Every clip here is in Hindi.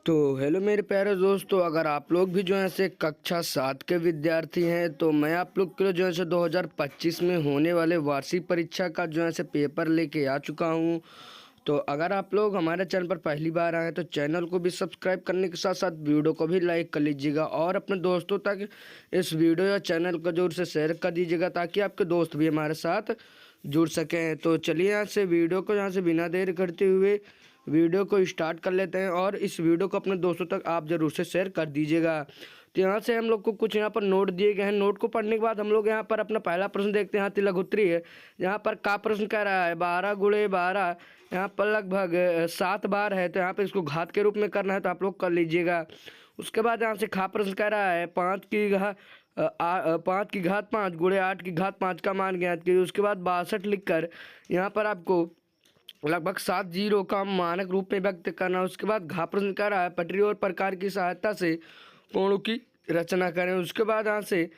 तो हेलो मेरे प्यारे दोस्तों, अगर आप लोग भी जो है से कक्षा 7 के विद्यार्थी हैं तो मैं आप लोग के लिए जो है से 2025 में होने वाले वार्षिक परीक्षा का जो है से पेपर लेके आ चुका हूं। तो अगर आप लोग हमारे चैनल पर पहली बार आए हैं तो चैनल को भी सब्सक्राइब करने के साथ साथ वीडियो को भी लाइक कर लीजिएगा और अपने दोस्तों तक इस वीडियो या चैनल को जरूर से शेयर कर दीजिएगा ताकि आपके दोस्त भी हमारे साथ जुड़ सकें। तो चलिए यहाँ से वीडियो को यहाँ से बिना देर करते हुए वीडियो को स्टार्ट कर लेते हैं और इस वीडियो को अपने दोस्तों तक आप ज़रूर से शेयर कर दीजिएगा। तो यहाँ से हम लोग को कुछ यहाँ पर नोट दिए गए हैं। नोट को पढ़ने के बाद हम लोग यहाँ पर अपना पहला प्रश्न देखते हैं। यहाँ तिलक उत्तरी है। यहाँ पर का प्रश्न कह रहा है 12 गुणे 12, यहाँ पर लगभग 7 बार है। तो यहाँ पर इसको घात के रूप में करना है तो आप लोग कर लीजिएगा। उसके बाद यहाँ से खा प्रश्न कह रहा है 5 की घात 5 गुणे 8 की घात 5 का मान ज्ञात कीजिए। उसके बाद 62 लिखकर यहाँ पर आपको लगभग 7 जीरो का मानक रूप में व्यक्त करना। उसके बाद घा प्रश्न कर रहा है पटरी और प्रकार की सहायता से कोणों की रचना करें। उसके बाद यहाँ से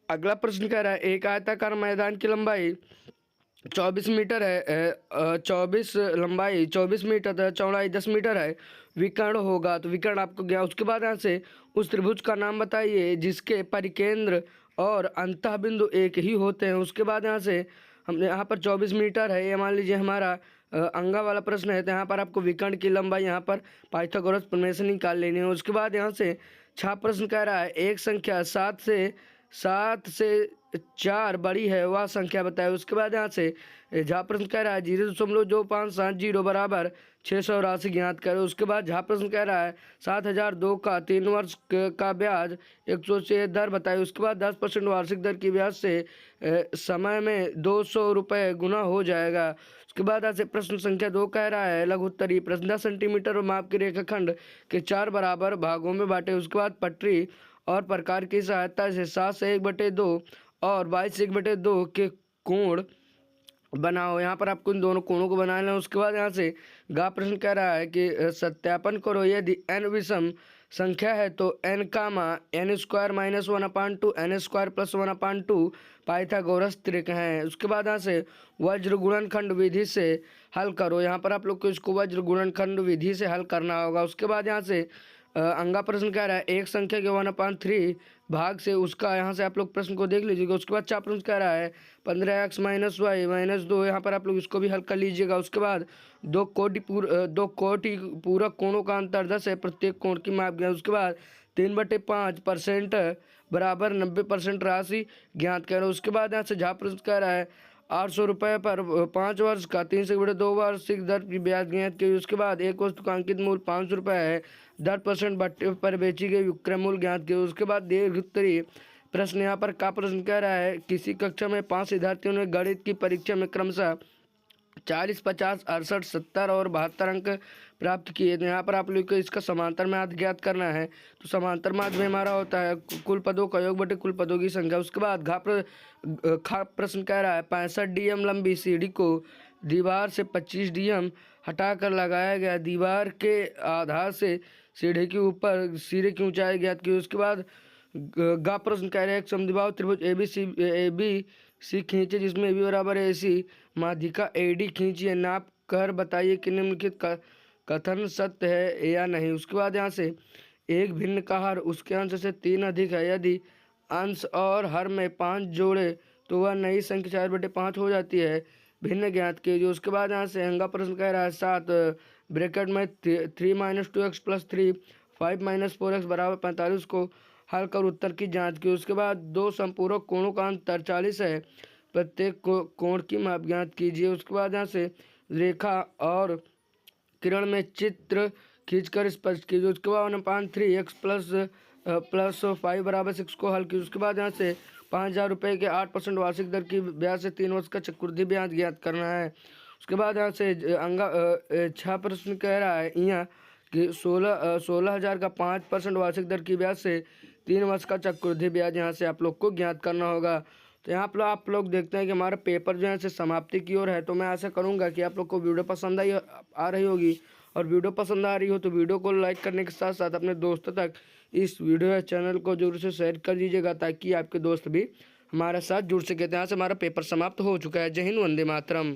अगला प्रश्न कह रहा है एक आयताकार मैदान की लंबाई 24 मीटर है, 24 लंबाई 24 मीटर है, चौड़ाई 10 मीटर है, विकर्ण होगा। तो विकर्ण आपको गया। उसके बाद यहाँ से उस त्रिभुज का नाम बताइए जिसके परिकेंद्र और अंतः बिंदु एक ही होते हैं। उसके बाद यहाँ से हमने यहाँ पर 24 मीटर है, ये मान लीजिए हमारा अंगा वाला प्रश्न है। तो यहाँ पर आपको विकर्ण की लंबाई यहाँ पर पाइथागोरस प्रमेय से निकाल लेनी है। उसके बाद यहाँ से छह प्रश्न कह रहा है एक संख्या 7 से 4 बड़ी है वह संख्या बताए। उसके बाद यहाँ से झा प्रश्न कह रहा है 0.2570 बराबर 680 ज्ञात करें। उसके बाद झा प्रश्न कह रहा है 7002 का 3 वर्ष का ब्याज 100 से दर बताए। उसके बाद 10% वार्षिक दर की ब्याज से समय में 200 रुपये गुना हो जाएगा। उसके बाद यहाँ से प्रश्न संख्या 2 कह रहा है लघु उत्तरी प्रश्न 10 सेंटीमीटर माप के रेखाखंड के 4 बराबर भागों में बांटे। उसके बाद पटरी और प्रकार की सहायता से 7 से 1/2 और 22 से 1/2 के कोण बनाओ। यहाँ पर आपको इन दोनों कोणों को बनाना है। उसके बाद यहाँ से गा प्रश्न कह रहा है कि सत्यापन करो यदि n विषम संख्या है तो n कामा n square minus 1/2 n square plus 1/2 Pythagoras त्रिक हैं। उसके बाद यहाँ से वज्र गुणनखंड विधि से हल करो। यहाँ पर आप लोग को इसको वज्र गुणनखंड विधि से हल करना होगा। उसके बाद यहाँ से अंगा प्रश्न कह रहा है एक संख्या के 1/3 भाग से उसका, यहाँ से आप लोग प्रश्न को देख लीजिएगा। उसके बाद चार प्रश्न कह रहा है 15x - y - 2, यहाँ पर आप लोग इसको भी हल कर लीजिएगा। उसके बाद दो कोटि पूरक कोणों का अंतर 10 है, प्रत्येक कोण की माप ज्ञात। उसके बाद 3/5% बराबर 90% राशि ज्ञात करें। उसके बाद यहाँ से झा प्रश्न कह रहा है 800 रुपये पर 5 वर्ष का 3 से 2 वार्षिक दर की ब्याज ज्ञात की। उसके बाद एक वस्तु का अंकित मूल्य 500 रुपये है, 10% भट्टे पर बेची गई विक्रय मूल्य ज्ञात की। उसके बाद दीर्घ उत्तरीय प्रश्न यहाँ पर का प्रश्न कह रहा है किसी कक्षा में 5 विद्यार्थियों ने गणित की परीक्षा में क्रमशः 40, 50, 68, 70 और 72 अंक प्राप्त किए। तो यहाँ पर आप लोग को इसका समांतर माध्य ज्ञात करना है। तो समांतर माध्य में हमारा होता है कुल पदों का योग बटे कुल पदों की संख्या। उसके बाद खा प्रश्न कह रहा है 65 DM लंबी सीढ़ी को दीवार से 25 DM हटाकर लगाया गया। दीवार के आधार से सीढ़ी के ऊपर सिरे की ऊंचाई ज्ञात की। उसके बाद गा प्रश्न कह रहे हैं एक समद्विबाहु त्रिभुज ABC खींचे जिसमें AB बराबर AC माध्यिका AD खींचिए, नाप कर बताइए कि निम्नलिखित कथन सत्य है या नहीं। उसके बाद यहाँ से एक भिन्न का हर उसके अंश से 3 अधिक है, यदि अंश और हर में 5 जोड़े तो वह नई संख्या 4/5 हो जाती है, भिन्न ज्ञात कीजिए। उसके बाद यहाँ से अंगा प्रश्न कह रहा है 7 ब्रैकेट में 3 - 2x + 3 5 - 4x बराबर 45 को हल कर उत्तर की जांच की। उसके बाद दो संपूरक कोणों का अंतर 40 है, प्रत्येक कोण की माप ज्ञात कीजिए। उसके बाद यहाँ से रेखा और किरण में चित्र खींचकर स्पष्ट कीजिए। उसके बाद 1/3x प्लस 5 बराबर 6 को हल कीजिए। उसके बाद यहाँ से 5000 रुपये के 8% वार्षिक दर की ब्याज से 3 वर्ष का चक्रवृद्धि ब्याज ज्ञात करना है। उसके बाद यहाँ से छह प्रश्न कह रहा है यहाँ कि 16,000 का 5% वार्षिक दर की ब्याज से 3 वर्ष का चक्रवृद्धि ब्याज यहाँ से आप लोग को ज्ञात करना होगा। तो यहाँ पर आप लोग देखते हैं कि हमारा पेपर जो है से समाप्ति की ओर है। तो मैं ऐसा करूँगा कि आप लोग को वीडियो पसंद आ रही होगी, और वीडियो पसंद आ रही हो तो वीडियो को लाइक करने के साथ साथ अपने दोस्तों तक इस वीडियो या चैनल को जरूर से शेयर कर दीजिएगा ताकि आपके दोस्त भी हमारे साथ जुड़ सके। तो यहाँ से हमारा पेपर समाप्त हो चुका है। जय हिंद, वंदे मातरम।